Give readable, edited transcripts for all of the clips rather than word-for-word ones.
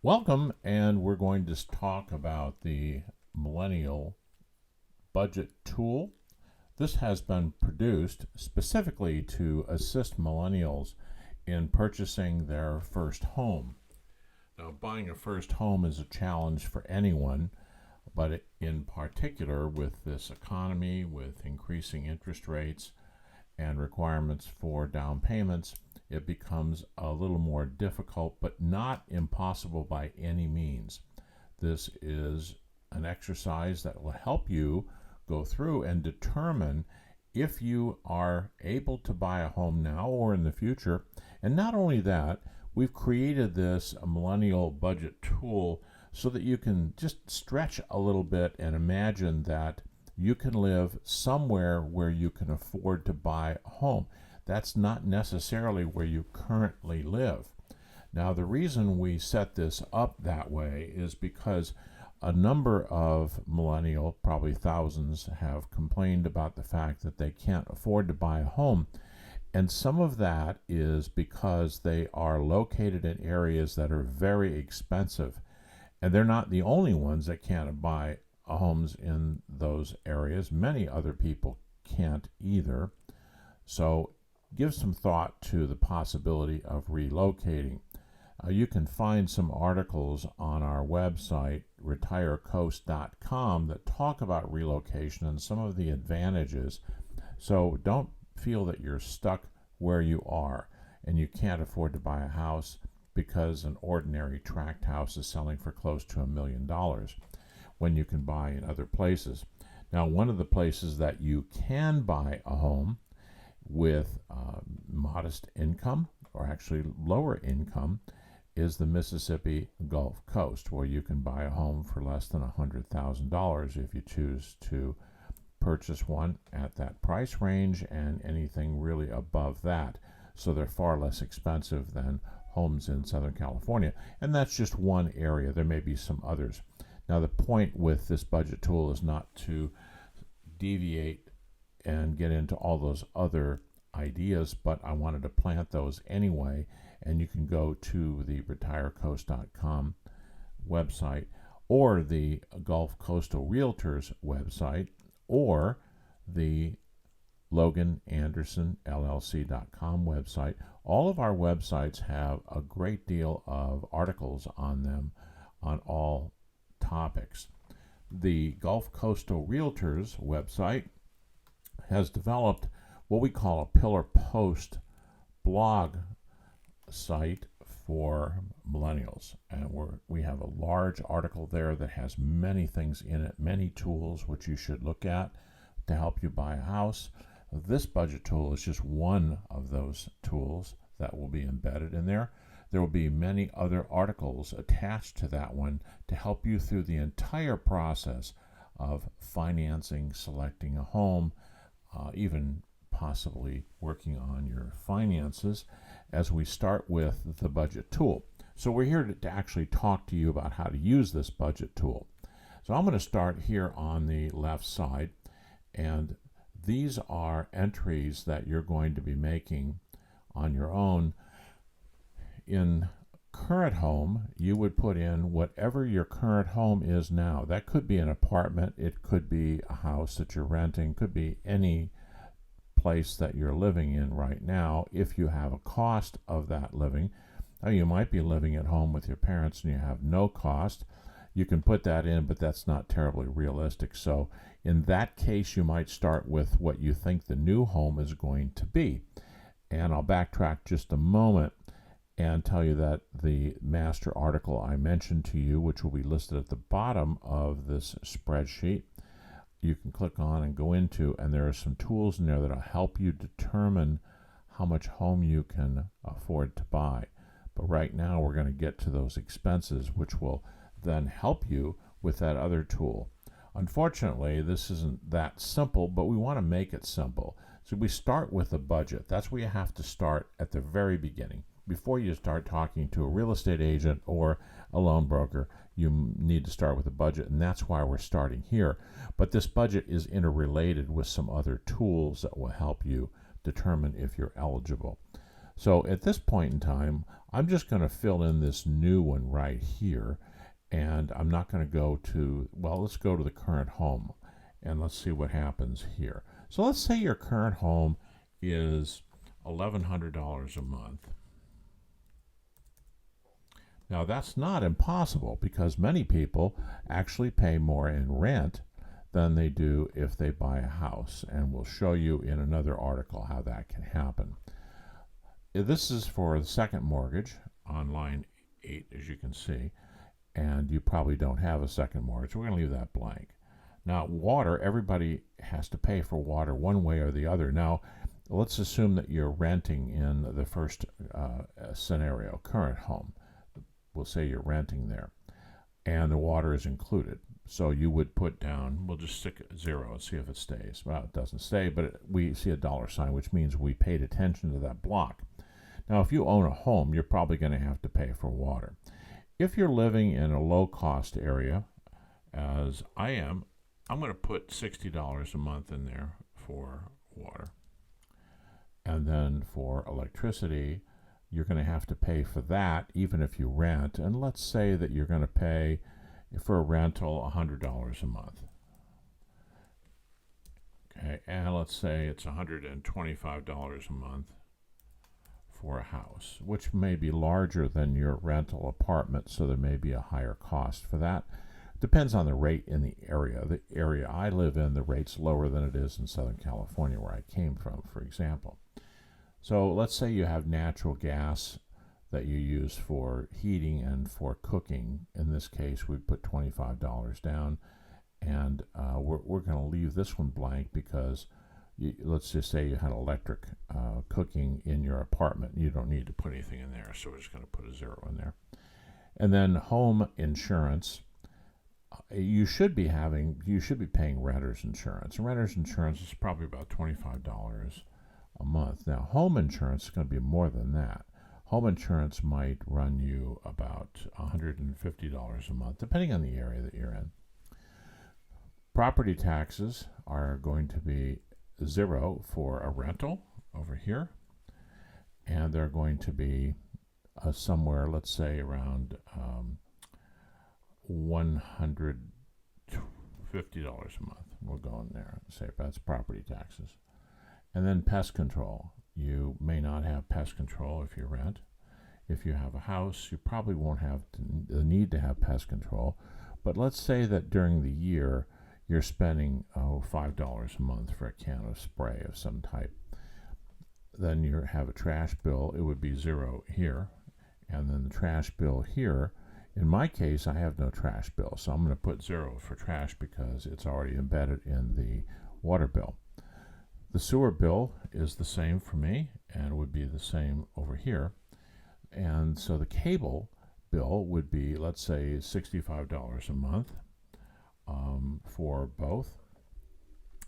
Welcome, and we're going to talk about the Millennial Budget Tool. This has been produced specifically to assist millennials in purchasing their first home. Now, buying a first home is a challenge for anyone, but in particular with this economy, with increasing interest rates and requirements for down payments, it becomes a little more difficult, but not impossible by any means. This is an exercise that will help you go through and determine if you are able to buy a home now or in the future. And not only that, we've created this millennial budget tool so that you can just stretch a little bit and imagine that you can live somewhere where you can afford to buy a home. That's not necessarily where you currently live. Now, the reason we set this up that way is because a number of millennial, probably thousands, have complained about the fact that they can't afford to buy a home. And some of that is because they are located in areas that are very expensive. And they're not the only ones that can't buy homes in those areas. Many other people can't either. So give some thought to the possibility of relocating. You can find some articles on our website, retirecoast.com, that talk about relocation and some of the advantages. So don't feel that you're stuck where you are and you can't afford to buy a house because an ordinary tract house is selling for close to $1 million when you can buy in other places. Now, one of the places that you can buy a home with modest income, or actually lower income, is the Mississippi Gulf Coast, where you can buy a home for less than $100,000 if you choose to purchase one at that price range, and anything really above that. So they're far less expensive than homes in Southern California. And that's just one area. There may be some others. Now, the point with this budget tool is not to deviate and get into all those other ideas, but I wanted to plant those anyway. And you can go to the retirecoast.com website, or the Gulf Coastal Realtors website, or the Logan-Anderson LLC.com website. All of our websites have a great deal of articles on them on all topics. The Gulf Coastal Realtors website has developed what we call a pillar post blog site for millennials, and we have a large article there that has many things in it, many tools which you should look at to help you buy a house. This budget tool is just one of those tools that will be embedded in there. There will be many other articles attached to that one to help you through the entire process of financing, selecting a home, even possibly working on your finances, as we start with the budget tool. So we're here to actually talk to you about how to use this budget tool. So I'm going to start here on the left side, and these are entries that you're going to be making on your own. In current home, you would put in whatever your current home is now. That could be an apartment, it could be a house that you're renting, could be any place that you're living in right now. If you have a cost of that living, now you might be living at home with your parents and you have no cost. You can put that in, but that's not terribly realistic. So in that case, you might start with what you think the new home is going to be. And I'll backtrack just a moment and tell you that the master article I mentioned to you, which will be listed at the bottom of this spreadsheet, you can click on and go into, and there are some tools in there that will help you determine how much home you can afford to buy. But right now we're going to get to those expenses, which will then help you with that other tool. Unfortunately, this isn't that simple, but we want to make it simple. So we start with a budget. That's where you have to start at the very beginning. Before you start talking to a real estate agent or a loan broker, you need to start with a budget, and that's why we're starting here. But this budget is interrelated with some other tools that will help you determine if you're eligible. So at this point in time, I'm just going to fill in this new one right here, and I'm not going to go to, well, let's go to the current home, and let's see what happens here. So let's say your current home is $1,100 a month. Now that's not impossible, because many people actually pay more in rent than they do if they buy a house, and we'll show you in another article how that can happen. This is for the second mortgage on line 8, as you can see, and you probably don't have a second mortgage. We're going to leave that blank. Now water, everybody has to pay for water one way or the other. Now let's assume that you're renting in the first scenario, current home. We'll say you're renting there, and the water is included. So you would put down, we'll just stick 0 and see if it stays. Well, it doesn't stay, but we see a $sign, which means we paid attention to that block. Now, if you own a home, you're probably going to have to pay for water. If you're living in a low-cost area, as I am, I'm going to put $60 a month in there for water. And then for electricity, you're going to have to pay for that even if you rent. And let's say that you're going to pay for a rental $100 a month. Okay, and let's say it's $125 a month for a house, which may be larger than your rental apartment, so there may be a higher cost for that. Depends on the rate in the area. The area I live in, the rate's lower than it is in Southern California, where I came from, for example. So let's say you have natural gas that you use for heating and for cooking. In this case, we put $25 down, and we're going to leave this one blank because let's just say you had electric cooking in your apartment. You don't need to put anything in there, so we're just going to put a 0 in there. And then home insurance, you should be paying renter's insurance. And renter's insurance is probably about $25 a month. Now, home insurance is going to be more than that. Home insurance might run you about $150 a month, depending on the area that you're in. Property taxes are going to be 0 for a rental over here, and they're going to be somewhere, let's say, around $150 a month. We'll go in there and say that's property taxes. And then pest control. You may not have pest control if you rent. If you have a house, you probably won't have the need to have pest control. But let's say that during the year, you're spending $5 a month for a can of spray of some type. Then you have a trash bill. It would be 0 here. And then the trash bill here, in my case, I have no trash bill. So I'm going to put 0 for trash because it's already embedded in the water bill. The sewer bill is the same for me, and would be the same over here. And so the cable bill would be, let's say, $65 a month for both.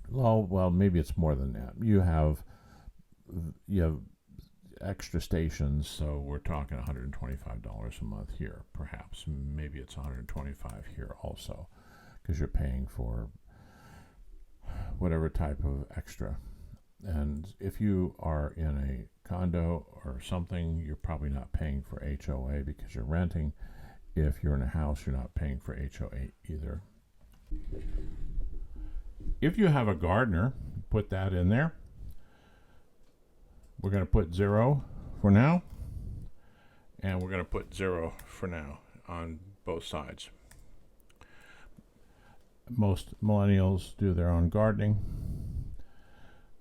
Well, maybe it's more than that. You have extra stations, so we're talking $125 a month here, perhaps. Maybe it's $125 here also, because you're paying for whatever type of extra. And if you are in a condo or something, you're probably not paying for HOA because you're renting. If you're in a house, you're not paying for HOA either. If you have a gardener, put that in there. We're going to put 0 for now, and we're going to put 0 for now on both sides. Most millennials do their own gardening.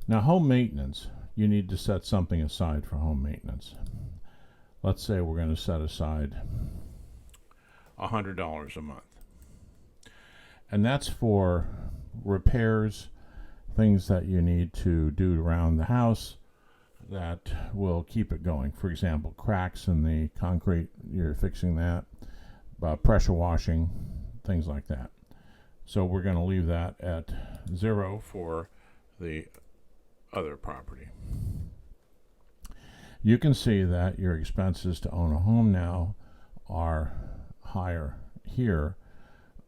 Now, home maintenance, you need to set something aside for home maintenance. Let's say we're going to set aside $100 a month. And that's for repairs, things that you need to do around the house that will keep it going. For example, cracks in the concrete, you're fixing that, pressure washing, things like that. So we're going to leave that at 0 for the other property. You can see that your expenses to own a home now are higher here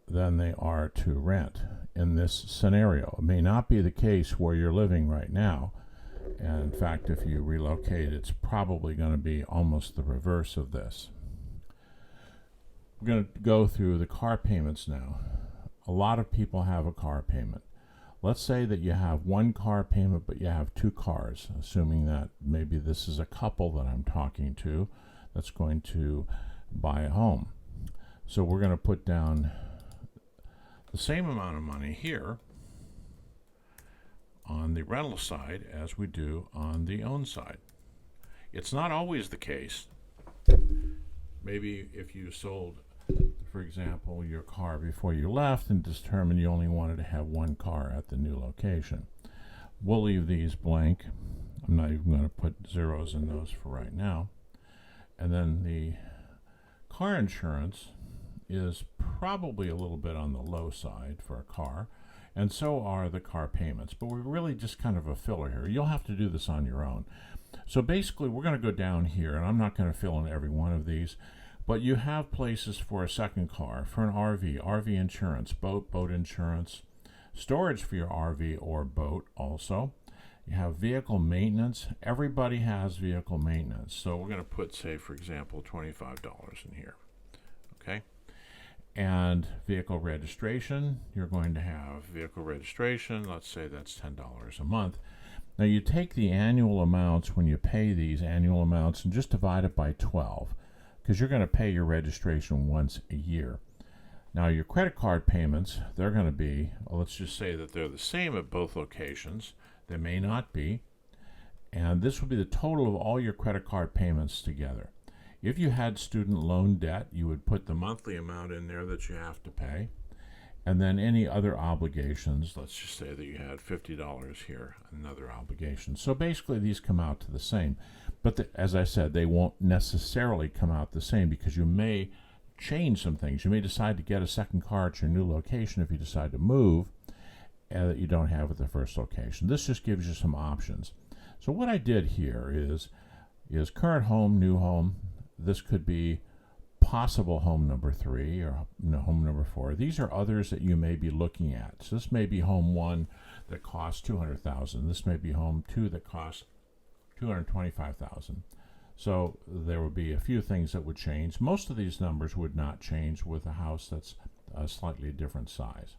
than they are to rent in this scenario. It may not be the case where you're living right now, And in fact, if you relocate, it's probably going to be almost the reverse of this. We're going to go through the car payments now. A lot of people have a car payment. Let's say that you have one car payment, but you have two cars, assuming that maybe this is a couple that I'm talking to that's going to buy a home. So we're going to put down the same amount of money here on the rental side as we do on the own side. It's not always the case. Maybe if you sold, for example, your car before you left and determined you only wanted to have one car at the new location. We'll leave these blank. I'm not even going to put zeros in those for right now. And then the car insurance is probably a little bit on the low side for a car, and so are the car payments, but we're really just kind of a filler here. You'll have to do this on your own. So basically we're going to go down here, and I'm not going to fill in every one of these, but you have places for a second car, for an RV insurance, boat insurance, storage for your RV or boat also. You have vehicle maintenance. Everybody has vehicle maintenance. So we're going to put, say, for example, $25 in here. Okay? And vehicle registration, you're going to have vehicle registration. Let's say that's $10 a month. Now you take the annual amounts when you pay these annual amounts and just divide it by 12, because you're going to pay your registration once a year. Now your credit card payments, they're going to be, well, let's just say that they're the same at both locations. They may not be. And this would be the total of all your credit card payments together. If you had student loan debt, you would put the monthly amount in there that you have to pay. And then any other obligations, let's just say that you had $50 here, another obligation. So basically these come out to the same. But as I said, they won't necessarily come out the same because you may change some things. You may decide to get a second car at your new location if you decide to move that you don't have at the first location. This just gives you some options. So what I did here is current home, new home. This could be possible home number 3 or home number 4. These are others that you may be looking at. So this may be home 1 that costs $200,000. This may be home 2 that costs $225,000. So there would be a few things that would change. Most of these numbers would not change with a house that's a slightly different size,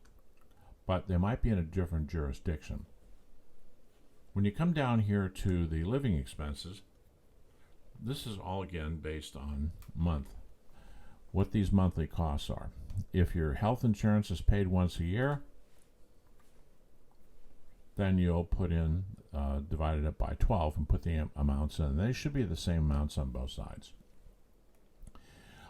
but they might be in a different jurisdiction. When you come down here to the living expenses, this is all again based on month, what these monthly costs are. If your health insurance is paid once a year, then you'll put in, divide it by 12 and put the amounts in. They should be the same amounts on both sides.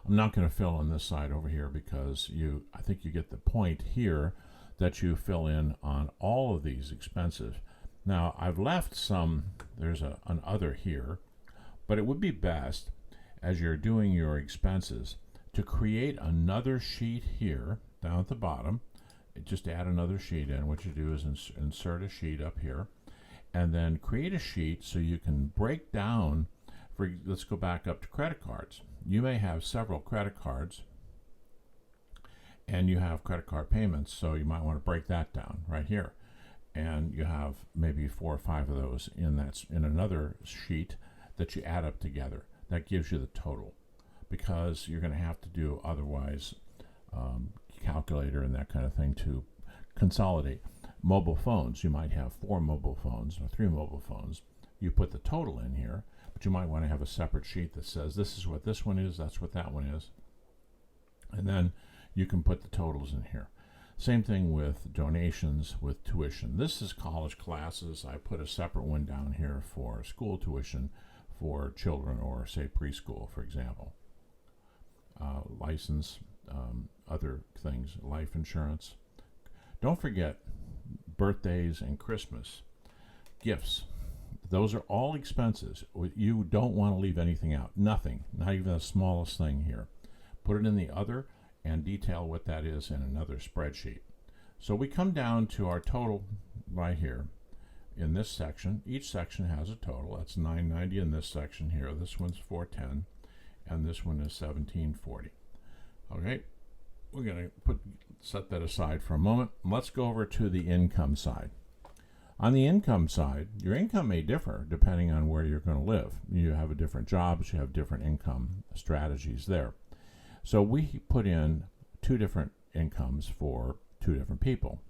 I'm not going to fill in this side over here because I think you get the point here that you fill in on all of these expenses. Now I've left some, there's an other here, but it would be best as you're doing your expenses to create another sheet here down at the bottom. Just add another sheet in. What you do is insert a sheet up here and then create a sheet so you can break down, let's go back up to credit cards. You may have several credit cards and you have credit card payments, so you might want to break that down right here. And you have maybe 4 or 5 of those in another sheet that you add up together. That gives you the total, because you're going to have to do otherwise calculator and that kind of thing to consolidate. Mobile phones, you might have 4 mobile phones or 3 mobile phones. You put the total in here, but you might want to have a separate sheet that says this is what this one is, that's what that one is, and then you can put the totals in here. Same thing with donations, with tuition. This is college classes. I put a separate one down here for school tuition for children, or say preschool, for example. License, other things, life insurance. Don't forget birthdays and Christmas, gifts. Those are all expenses. You don't want to leave anything out. Nothing, not even the smallest thing here. Put it in the other and detail what that is in another spreadsheet. So we come down to our total right here in this section. Each section has a total. That's $990 in this section here. This one's $410 and this one is $1740. Okay, we're going to set that aside for a moment. Let's go over to the income side. On the income side, your income may differ depending on where you're going to live. You have a different jobs, you have different income strategies there. So we put in two different incomes for two different people,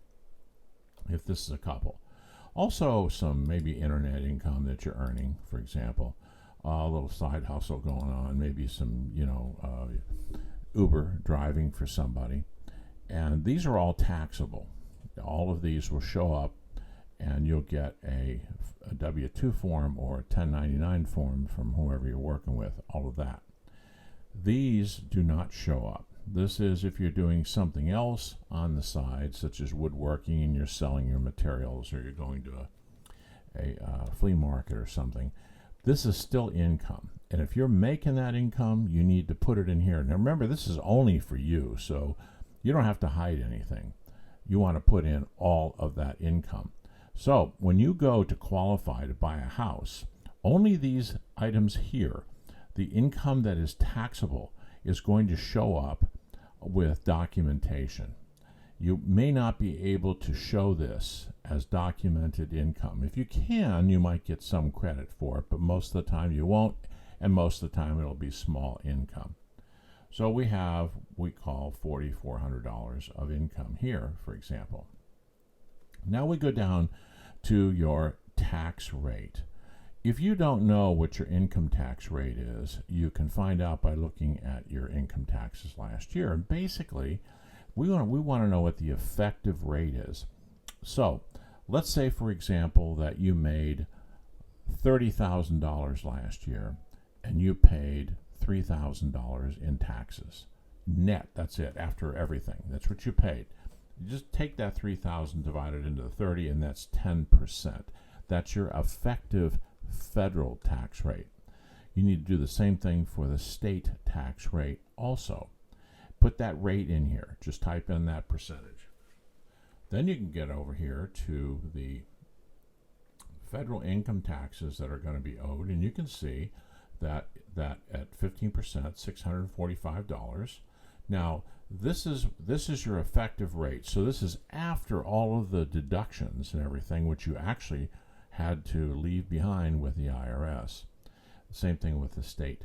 if this is a couple. Also, some maybe internet income that you're earning, for example, a little side hustle going on, maybe some, Uber driving for somebody. And these are all taxable. All of these will show up, and you'll get a W-2 form or a 1099 form from whoever you're working with, all of that. These do not show up. This is if you're doing something else on the side, such as woodworking, and you're selling your materials, or you're going to a flea market or something. This is still income. And if you're making that income, you need to put it in here. Now remember, this is only for you, so you don't have to hide anything. You want to put in all of that income. So when you go to qualify to buy a house, only these items here, the income that is taxable, is going to show up with documentation. You may not be able to show this as documented income. If you can, you might get some credit for it, but most of the time you won't, and most of the time it'll be small income. So we call $4,400 of income here, for example. Now we go down to your tax rate. If you don't know what your income tax rate is, you can find out by looking at your income taxes last year. And basically, we want to know what the effective rate is. So let's say, for example, that you made $30,000 last year and you paid $3,000 in taxes. Net, that's it, after everything. That's what you paid. You just take that $3,000 divided into 30, and that's 10%. That's your effective federal tax rate. You need to do the same thing for the state tax rate also. Put that rate in here. Just type in that percentage. Then you can get over here to the federal income taxes that are going to be owed, and you can see that at 15%, $645. Now, this is your effective rate. So this is after all of the deductions and everything, which you actually had to leave behind with the IRS. Same thing with the state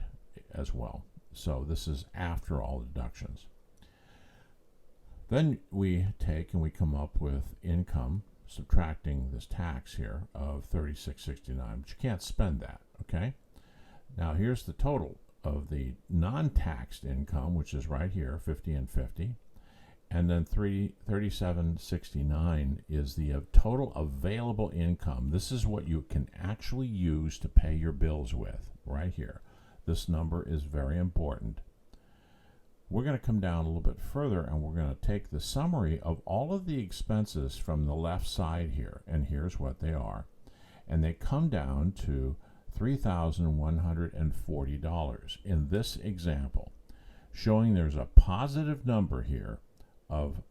as well. So this is after all deductions. Then we take and we come up with income, subtracting this tax here of $36.69, but you can't spend that, okay? Now here's the total of the non-taxed income, which is right here, 50 and 50. And then $37.69 is the total available income. This is what you can actually use to pay your bills with, right here. This number is very important. We're going to come down a little bit further, and we're going to take the summary of all of the expenses from the left side here, and here's what they are. And they come down to $3,140 in this example, showing there's a positive number here of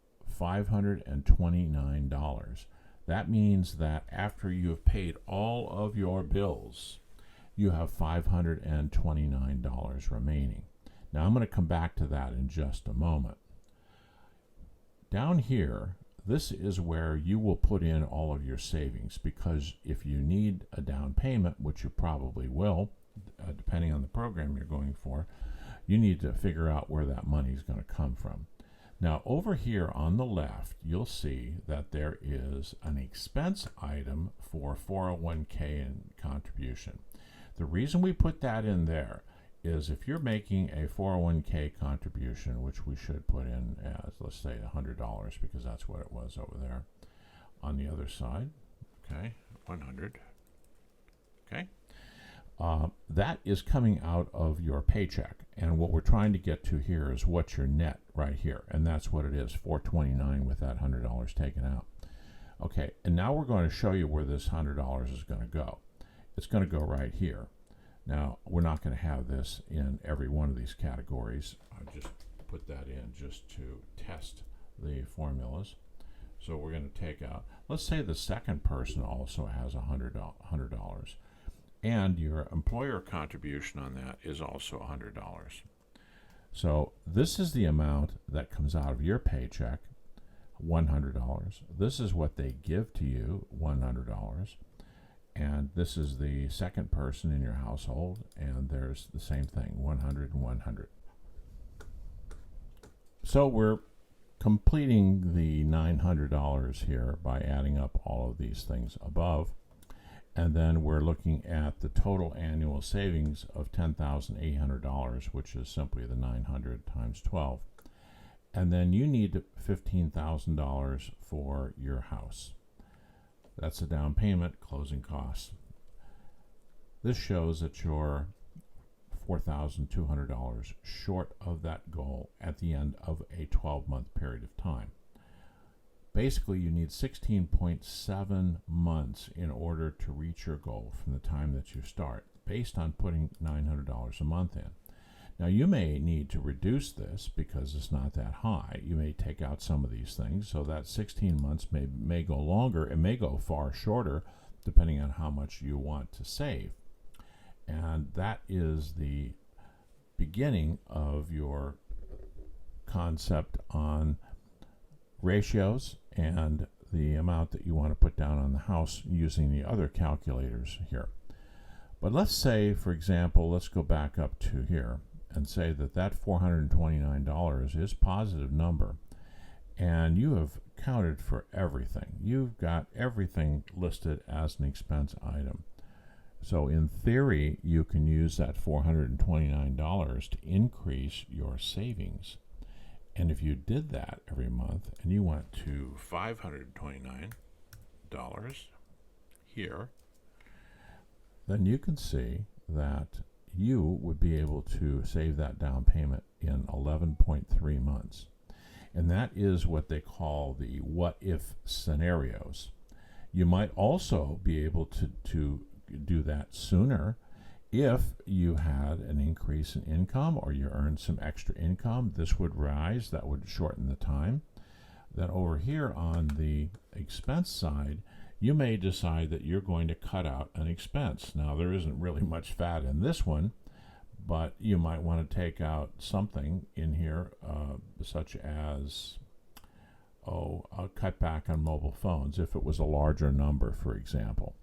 $529. That means that after you have paid all of your bills, you have $529 remaining. Now I'm going to come back to that in just a moment. Down here, this is where you will put in all of your savings, because if you need a down payment, which you probably will, depending on the program you're going for, you need to figure out where that money is going to come from. Now over here on the left, you'll see that there is an expense item for 401k and contribution. The reason we put that in there is if you're making a 401k contribution, which we should put in as, let's say, $100, because that's what it was over there on the other side. Okay, 100. Okay. That is coming out of your paycheck, and what we're trying to get to here is what's your net right here, and that's what it is, $429 with that $100 taken out. Okay, and now we're going to show you where this $100 is going to go. It's going to go right here. Now, we're not going to have this in every one of these categories. I just put that in just to test the formulas. So we're going to take out, let's say the second person also has $100, and your employer contribution on that is also $100. So this is the amount that comes out of your paycheck, $100. This is what they give to you, $100. And this is the second person in your household, and there's the same thing, 100 and 100. So we're completing the $900 here by adding up all of these things above. And then we're looking at the total annual savings of $10,800, which is simply the 900 times 12. And then you need $15,000 for your house. That's a down payment, closing costs. This shows that you're $4,200 short of that goal at the end of a 12-month period of time. Basically, you need 16.7 months in order to reach your goal from the time that you start, based on putting $900 a month in. Now, you may need to reduce this because it's not that high. You may take out some of these things, so that 16 months may go longer. It may go far shorter, depending on how much you want to save. And that is the beginning of your concept on ratios and the amount that you want to put down on the house using the other calculators here. But let's say, for example, let's go back up to here and say that that $429 is a positive number, and you have counted for everything. You've got everything listed as an expense item. So in theory, you can use that $429 to increase your savings. And if you did that every month and you went to $529 here, then you can see that you would be able to save that down payment in 11.3 months. And that is what they call the what-if scenarios. You might also be able to do that sooner if you had an increase in income or you earned some extra income. This would rise, that would shorten the time. Then over here on the expense side, you may decide that you're going to cut out an expense. Now, there isn't really much fat in this one, but you might want to take out something in here, such as, I'll cut back on mobile phones if it was a larger number, for example,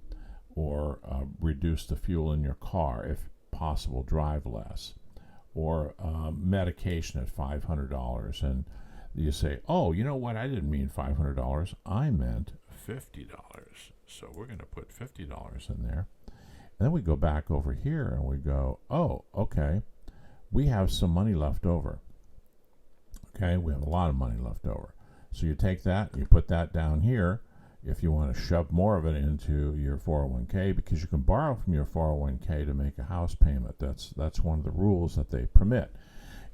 or reduce the fuel in your car, if possible, drive less, or medication at $500. And you say, oh, you know what, I didn't mean $500, I meant $50. So we're going to put $50 in there. And then we go back over here and we go, oh, okay, we have some money left over. Okay, we have a lot of money left over. So you take that and you put that down here if you want to shove more of it into your 401k, because you can borrow from your 401k to make a house payment. That's one of the rules that they permit,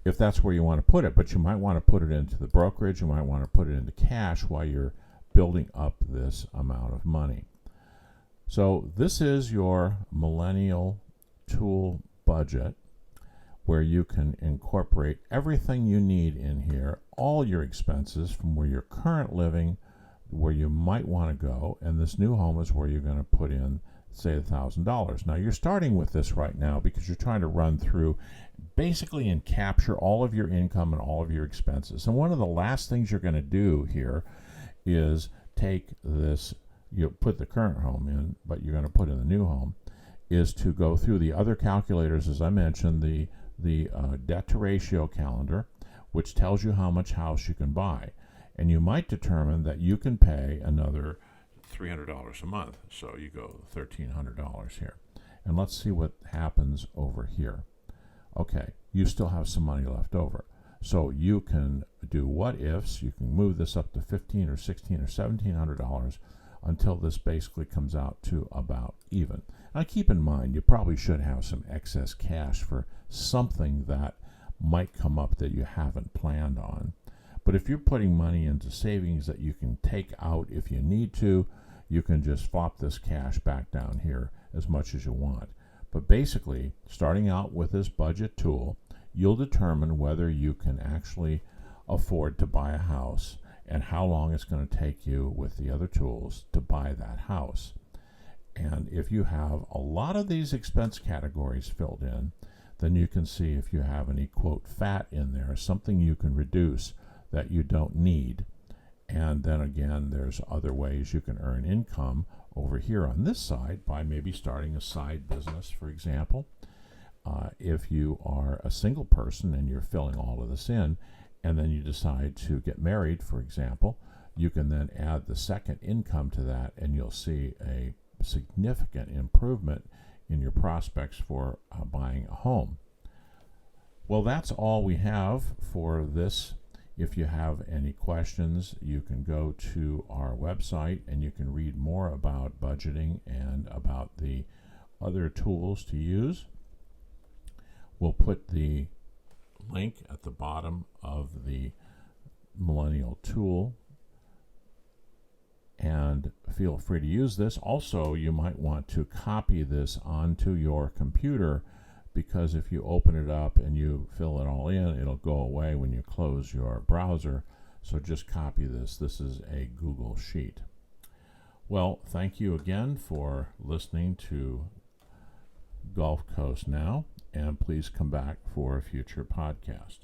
if that's where you want to put it. But you might want to put it into the brokerage. You might want to put it into cash while you're building up this amount of money. So this is your Millennial Tool budget, where you can incorporate everything you need in here, all your expenses from where you're currently living, where you might want to go, and this new home is where you're going to put in, say, $1,000. Now, you're starting with this right now because you're trying to run through basically and capture all of your income and all of your expenses. And one of the last things you're going to do here is take this, you put the current home in, but you're going to put in the new home, is to go through the other calculators, as I mentioned, the debt to ratio calendar, which tells you how much house you can buy. And you might determine that you can pay another $300 a month. So you go $1,300 here. And let's see what happens over here. Okay, you still have some money left over. So you can do what ifs. You can move this up to $1,500 or $1,600 or $1,700 until this basically comes out to about even. Now keep in mind, you probably should have some excess cash for something that might come up that you haven't planned on. But if you're putting money into savings that you can take out if you need to, you can just flop this cash back down here as much as you want. But basically, starting out with this budget tool, you'll determine whether you can actually afford to buy a house and how long it's going to take you with the other tools to buy that house. And if you have a lot of these expense categories filled in, then you can see if you have any, quote, fat in there, something you can reduce that you don't need. And then again, there's other ways you can earn income over here on this side by maybe starting a side business, for example. If you are a single person and you're filling all of this in, and then you decide to get married, for example, you can then add the second income to that, and you'll see a significant improvement in your prospects for buying a home. Well, that's all we have for this. If you have any questions, you can go to our website and you can read more about budgeting and about the other tools to use. We'll put the link at the bottom of the Millennial tool, and feel free to use this. Also, you might want to copy this onto your computer, because if you open it up and you fill it all in, it'll go away when you close your browser. So just copy this. This is a Google Sheet. Well, thank you again for listening to Gulf Coast Now, and please come back for a future podcast.